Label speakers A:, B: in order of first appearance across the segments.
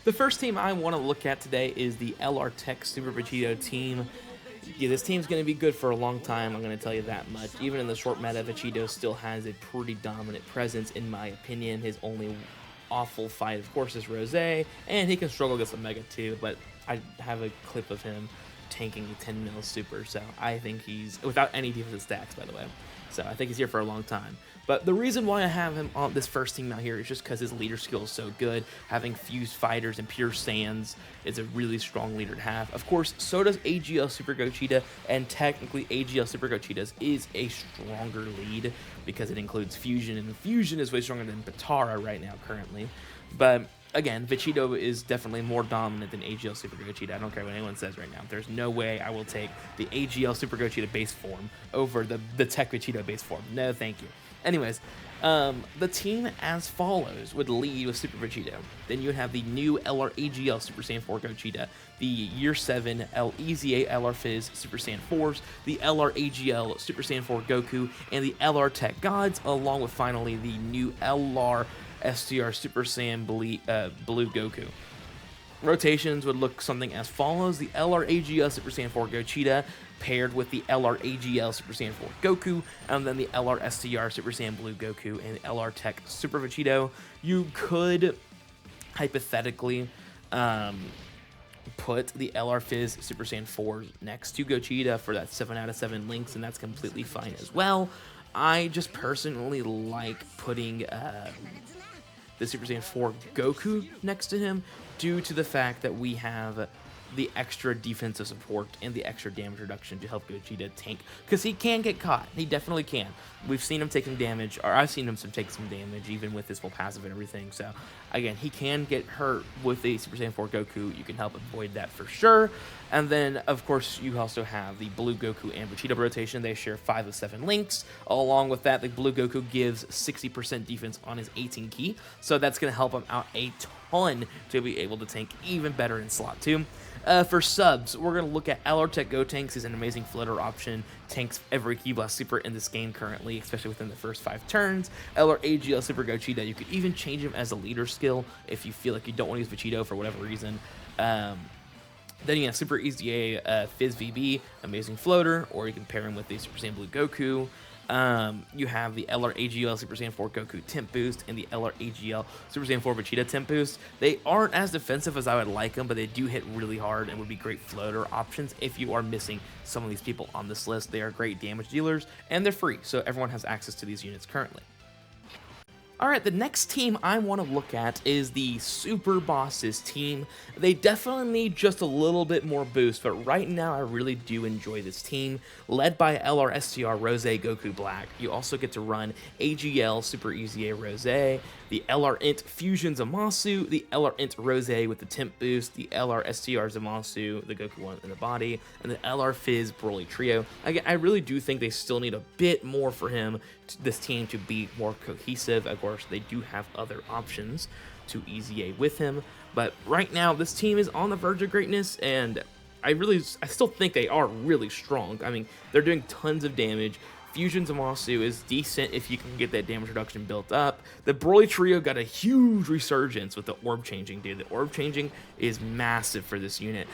A: The first team I want to look at today is the LR Tech Super Vegito team. Yeah, this team's going to be good for a long time, I'm going to tell you that much. Even in the short meta, Vegito still has a pretty dominant presence, in my opinion. His only awful fight, of course, is Rose, and he can struggle against Omega too, but I have a clip of him tanking a 10 mil super, so I think he's, without any defensive stacks, by the way. So I think he's here for a long time. But the reason why I have him on this first team out here is just because his leader skill is so good. Having fused fighters and pure sands is a really strong leader to have. Of course, so does AGL Super Gochita, and technically AGL Super Gochita's is a stronger lead because it includes fusion, and fusion is way stronger than Batara right now currently. But again, Vegito is definitely more dominant than AGL Super Gochita. I don't care what anyone says right now. There's no way I will take the AGL Super Gochita base form over the Tech Vegito base form. No, thank you. Anyways, the team as follows would lead with Super Vegito. Then you would have the new LR AGL Super Saiyan 4 Gochita, the Year 7 LEZA LR Fizz Super Saiyan 4s, the LR AGL Super Saiyan 4 Goku, and the LR Tech Gods, along with finally the new LRSTR Super Saiyan Blue Goku. Rotations would look something as follows: the LR AGL Super Saiyan 4 Gochita paired with the LR AGL Super Saiyan 4 Goku, and then the LR STR Super Saiyan Blue Goku and the LR Tech Super Vegito. You could hypothetically put the LR Fizz Super Saiyan 4 next to Gochita for that 7 out of 7 links, and that's completely fine as well. I just personally like putting the Super Saiyan 4 Goku next to him due to the fact that we have the extra defensive support and the extra damage reduction to help Gochita tank, because he can get caught. He definitely can. We've seen him taking damage, or I've seen him take some damage even with his full passive and everything. So again, he can get hurt with the Super Saiyan 4 Goku. You can help avoid that for sure. And then of course you also have the Blue Goku and Vegeta rotation. They share 5 of 7 links. Along with that, the Blue Goku gives 60% defense on his 18 key, so that's going to help him out a ton to be able to tank even better in slot 2. For subs, we're going to look at LR Tech Gotenks. Is an amazing floater option. Tanks every Ki Blast Super in this game currently, especially within the first 5 turns. LR AGL Super Gochita, you could even change him as a leader skill if you feel like you don't want to use Vegito for whatever reason. Then you have Super EZA Fizz VB, amazing floater, or you can pair him with the Super Saiyan Blue Goku. You have the LR AGL Super Saiyan 4 Goku Temp Boost and the LR AGL Super Saiyan 4 Vegeta Temp Boost. They aren't as defensive as I would like them, but they do hit really hard and would be great floater options if you are missing some of these people on this list. They are great damage dealers, and they're free, so everyone has access to these units currently. Alright, the next team I want to look at is the Super Bosses team. They definitely need just a little bit more boost, but right now I really do enjoy this team. Led by LRSTR Rose Goku Black, you also get to run AGL Super EZA Rose, the LR Int Fusion Zamasu, the LR Int Rose with the Temp Boost, the LR STR Zamasu, the Goku one in the body, and the LR Fizz Broly Trio. Again, I really do think they still need a bit more for him, this team, to be more cohesive. Of course, they do have other options to EZA with him, but right now this team is on the verge of greatness, and I still think they are really strong. I mean, they're doing tons of damage. Fusion Zamasu is decent if you can get that damage reduction built up. The Broly Trio got a huge resurgence with the orb changing, dude. The orb changing is massive for this unit.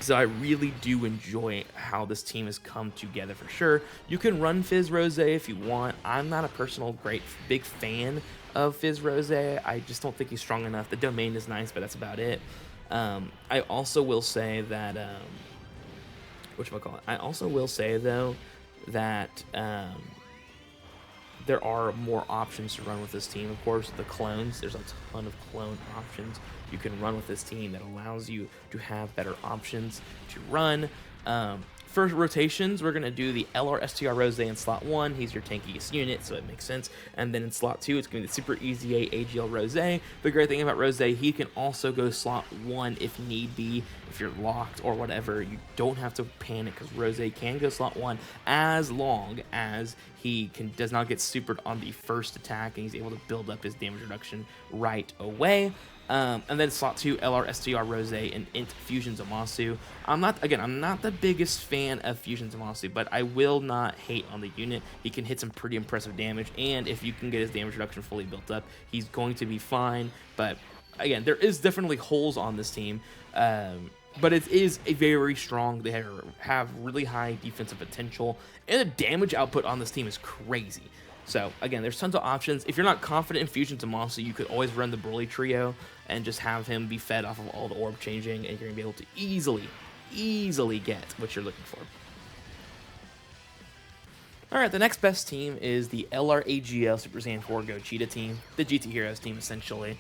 A: So I really do enjoy how this team has come together for sure. You can run Fizz Rose if you want. I'm not a personal big fan of Fizz Rose. I just don't think he's strong enough. The domain is nice, but that's about it. I also will say that I also will say though that there are more options to run with this team. Of course, the clones, there's a ton of clone options you can run with this team that allows you to have better options to run. For rotations, we're going to do the LRSTR Rose in slot 1. He's your tankiest unit, so it makes sense. And then in slot 2, it's going to be the Super EZA AGL Rose. The great thing about Rose, he can also go slot 1 if need be, if you're locked or whatever. You don't have to panic, because Rose can go slot 1 as long as he does not get supered on the first attack, and he's able to build up his damage reduction right away. And then slot 2, LRSTR Rose and Int Fusion Zamasu. I'm not the biggest fan of Fusion Zamasu, but I will not hate on the unit. He can hit some pretty impressive damage, and if you can get his damage reduction fully built up, he's going to be fine. But again, there is definitely holes on this team, but it is a very strong. They have really high defensive potential, and the damage output on this team is crazy. So again, there's tons of options. If you're not confident in Fusion Zamasu, you could always run the Broly trio and just have him be fed off of all the orb changing, and you're gonna be able to easily get what you're looking for. Alright, the next best team is the LRAGL Super Saiyan 4 Gogeta team, the GT Heroes team essentially.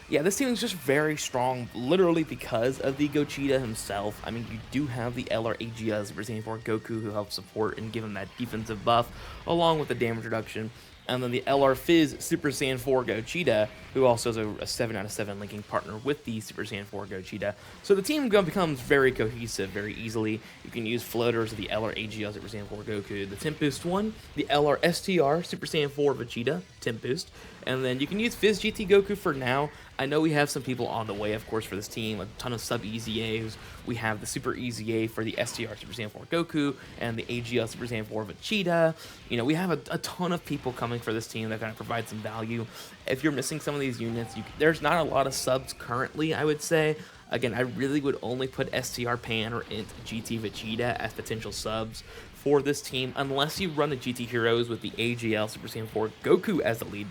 A: Yeah, this team is just very strong, literally because of the Gogeta himself. I mean, you do have the LRAGL Super Saiyan 4 Goku who helps support and give him that defensive buff, along with the damage reduction. And then the LR Fizz Super Saiyan 4 Gogeta, who also is a 7 out of 7 linking partner with the Super Saiyan 4 Gogeta. So the team becomes very cohesive very easily. You can use floaters of the LRAGL Super Saiyan 4 Goku, the temp boost one, the LRSTR Super Saiyan 4 Vegeta, temp boost, and then you can use Fizz GT Goku for now. I know we have some people on the way, of course, for this team, a ton of sub-EZAs. We have the Super EZA for the STR Super Saiyan 4 Goku and the AGL Super Saiyan 4 Vegeta. You know, we have a ton of people coming for this team that kind of provide some value. If you're missing some of these units, there's not a lot of subs currently, I would say. Again, I really would only put STR Pan or INT GT Vegeta as potential subs for this team, unless you run the GT Heroes with the AGL Super Saiyan 4 Goku as the lead.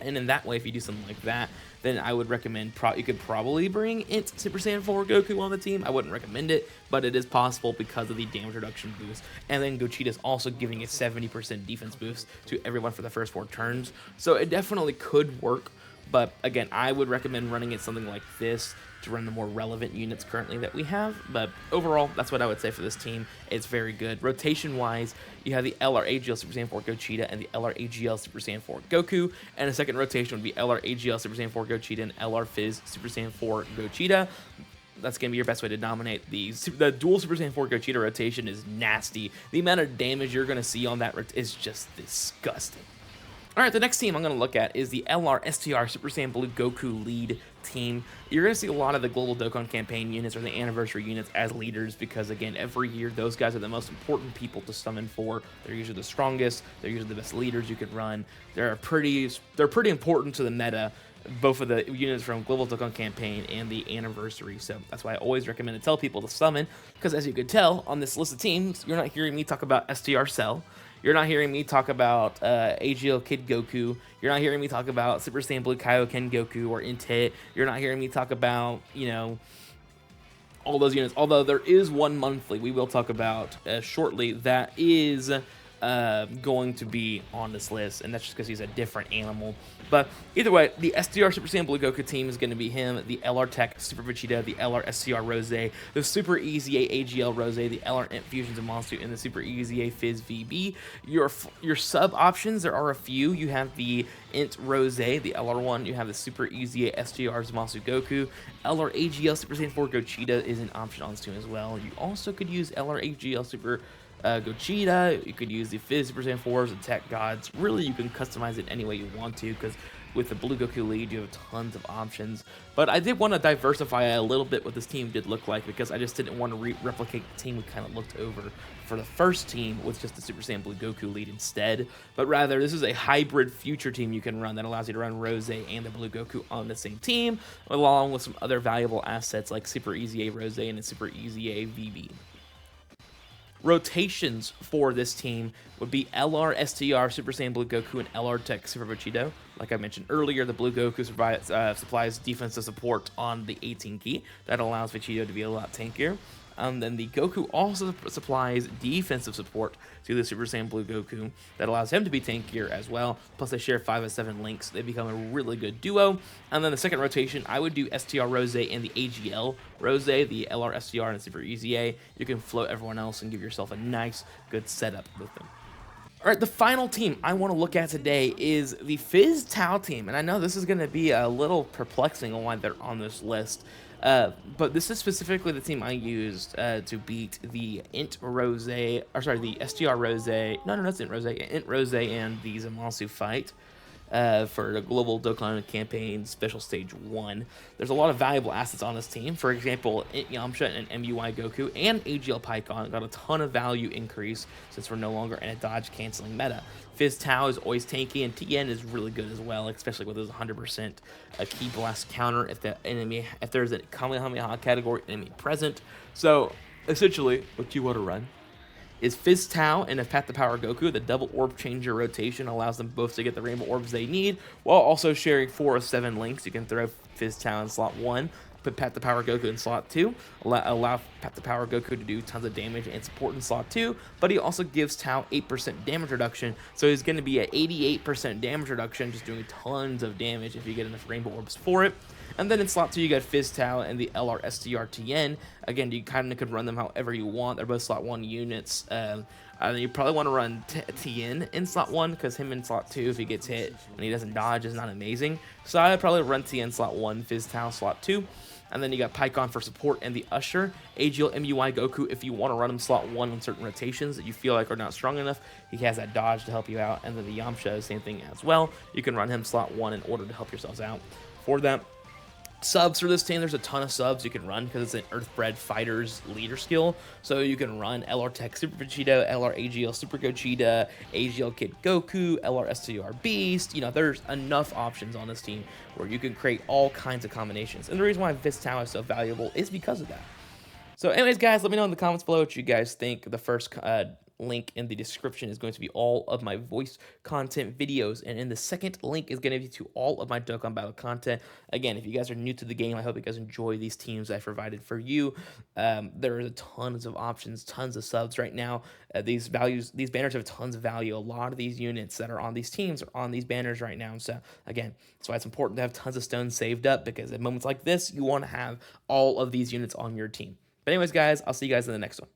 A: And in that way, if you do something like that, then I would recommend you could probably bring INT Super Saiyan 4 Goku on the team. I wouldn't recommend it, but it is possible because of the damage reduction boost. And then Gogeta is also giving a 70% defense boost to everyone for the first 4 turns. So it definitely could work. But again, I would recommend running it something like this to run the more relevant units currently that we have. But overall, that's what I would say for this team. It's very good. Rotation-wise, you have the LRAGL Super Saiyan 4 Gogeta and the LRAGL Super Saiyan 4 Goku. And a second rotation would be LRAGL Super Saiyan 4 Gogeta and LR Fizz Super Saiyan 4 Gogeta. That's going to be your best way to dominate. The dual Super Saiyan 4 Gogeta rotation is nasty. The amount of damage you're going to see on that is just disgusting. Alright, the next team I'm going to look at is the LRSTR Super Saiyan Blue Goku lead team. You're going to see a lot of the Global Dokkan Campaign units or the anniversary units as leaders because, again, every year those guys are the most important people to summon for. They're usually the strongest. They're usually the best leaders you could run. They're pretty important to the meta, both of the units from Global Dokkan Campaign and the anniversary. So that's why I always recommend to tell people to summon, because as you could tell on this list of teams, you're not hearing me talk about STR Cell. You're not hearing me talk about AGL Kid Goku. You're not hearing me talk about Super Saiyan Blue Kaioken Goku or INT. You're not hearing me talk about, you know, all those units. Although there is one monthly we will talk about shortly that is going to be on this list, and that's just because he's a different animal. But either way, the STR Super Saiyan Blue Goku team is going to be him, the LR Tech Super Vegeta, the LR STR Rose, the Super EZA AGL Rose, the LR INT Fusions of Monster, and the Super EZA Fizz VB. Your sub options, there are a few. You have the INT Rose, the LR1. You have the Super EZA STR Zamasu Goku. LR AGL Super Saiyan 4 Gogeta is an option on this team as well. You also could use LR AGL Super Gogeta. You could use the Fizz Super Saiyan 4s and Tech Gods. Really, you can customize it any way you want to, because with the Blue Goku lead, you have tons of options. But I did want to diversify a little bit what this team did look like, because I just didn't want to replicate the team we kind of looked over for the first team with just the Super Saiyan Blue Goku lead instead. But rather, this is a hybrid future team you can run that allows you to run Rose and the Blue Goku on the same team, along with some other valuable assets like Super EZA Rose and the Super EZA VB. Rotations for this team would be LR STR Super Saiyan Blue Goku and LR Tech Super Vegeta. Like I mentioned earlier, the Blue Goku supplies defensive support on the 18 key. That allows Vegeta to be a lot tankier. Then the Goku also supplies defensive support to the Super Saiyan Blue Goku that allows him to be tankier as well. Plus they share 5 of 7 links. They become a really good duo. And then the second rotation, I would do STR Rose and the AGL Rose, the LR STR and the Super EZA. You can float everyone else and give yourself a nice, good setup with them. All right, the final team I want to look at today is the Fizz Tow team. And I know this is going to be a little perplexing on why they're on this list. But this is specifically the team I used to beat the INT Rose, or sorry, the STR Rose. No, it's INT Rose. INT Rose and the Zamasu fight. for the Global Dokkan Campaign Special Stage 1. There's a lot of valuable assets on this team. For example, Yamcha and MUI Goku and AGL Pycon got a ton of value increase since we're no longer in a dodge canceling meta. Fizz Tow is always tanky, and TN is really good as well, especially with his 100% key blast counter if there's a Kamehameha category enemy present. So essentially, what you want to run is Fizz Tow and a Path to Power Goku. The double orb changer rotation allows them both to get the rainbow orbs they need, while also sharing 4 of 7 links. You can throw Fizz Tow in slot 1, put Path to Power Goku in slot 2, allow Path to Power Goku to do tons of damage and support in slot 2, but he also gives Tao 8% damage reduction, so he's going to be at 88% damage reduction, just doing tons of damage if you get enough rainbow orbs for it. And then in slot 2, you got Fizz Tow and the LRSTR TN. Again, you kind of could run them however you want. They're both slot 1 units. You probably want to run TN in slot 1, because him in slot 2, if he gets hit and he doesn't dodge, is not amazing. So I would probably run TN slot 1, Fizz Tow slot 2. And then you got Pycon for support and the Usher. AGL MUI Goku, if you want to run him slot 1 on certain rotations that you feel like are not strong enough, he has that dodge to help you out. And then the Yamcha, same thing as well. You can run him slot 1 in order to help yourselves out for that. Subs for this team, there's a ton of subs you can run because it's an Earthbred Fighter's leader skill. So you can run LR Tech Super Vegeta, LR AGL Super Gogeta, AGL Kid Goku, LR STR Beast. You know, there's enough options on this team where you can create all kinds of combinations. And the reason why Fizz Tow is so valuable is because of that. So anyways, guys, let me know in the comments below what you guys think. The first link in the description is going to be all of my voice content videos, and in the second link is going to be to all of my Dokkan Battle content. Again, if you guys are new to the game, I hope you guys enjoy these teams I've provided for you. There are tons of options, tons of subs right now. These banners have tons of value. A lot of these units that are on these teams are on these banners right now. So again, that's why it's important to have tons of stones saved up, because at moments like this, you want to have all of these units on your team. But anyways, guys, I'll see you guys in the next one.